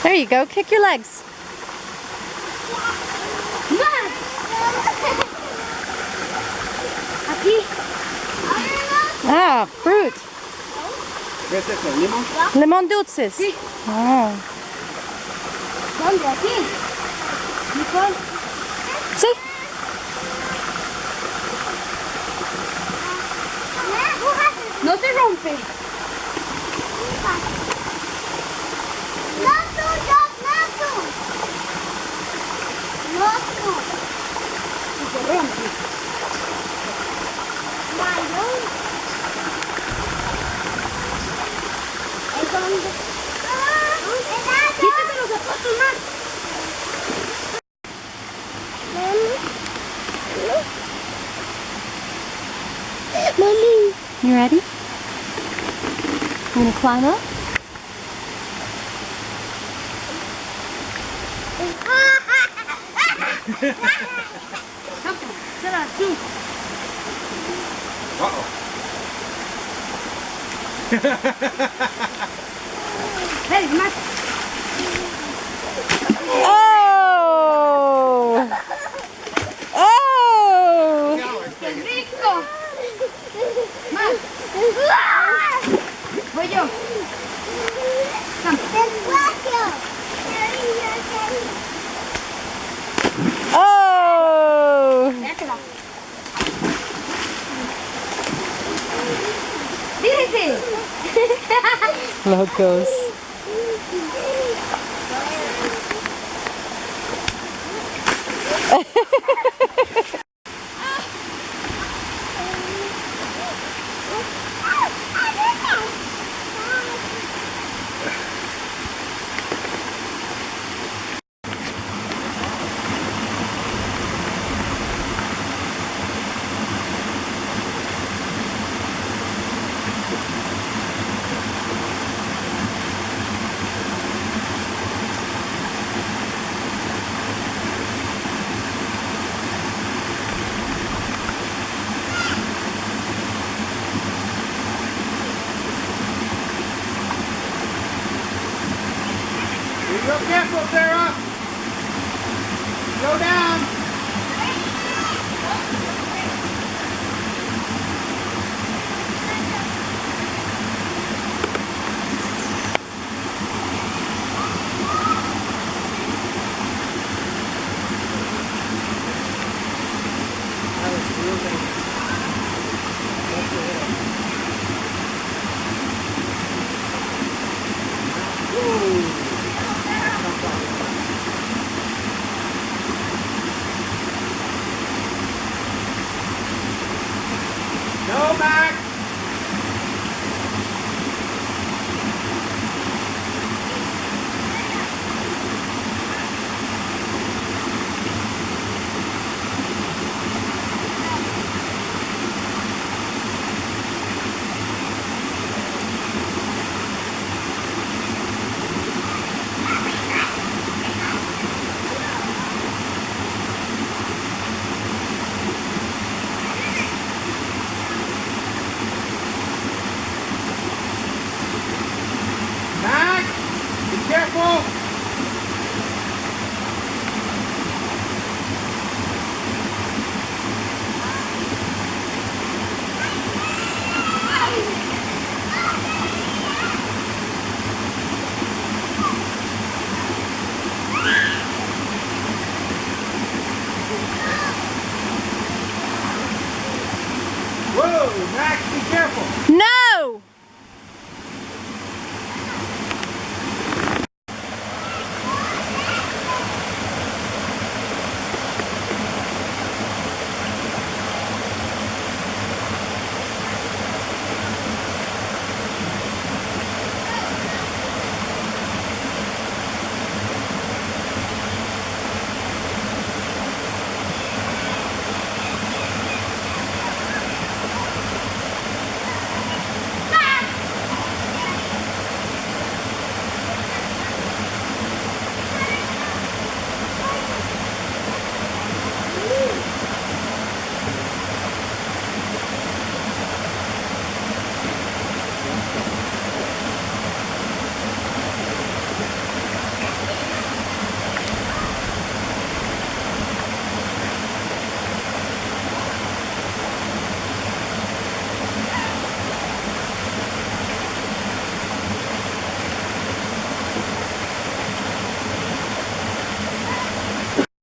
There you go. Kick your legs. Aquí. Ah, fruit. ¿Qué es eso? ¿Limón? Lemon dulces. Sí. Oh. ¿Dónde? Aquí. Nicole. Sí. No se rompe. Y se rompe. Quítate los zapatos, Max. Mommy. You ready? You wanna climb up? Será tú. Uh-oh. Hey, Max. Oh! Oh! ¡Qué rico! Max. Voy yo. Oh! Déjala. Dígese. Locos. Be real careful, Sarah. Slow down. Go, Max. Max, be careful.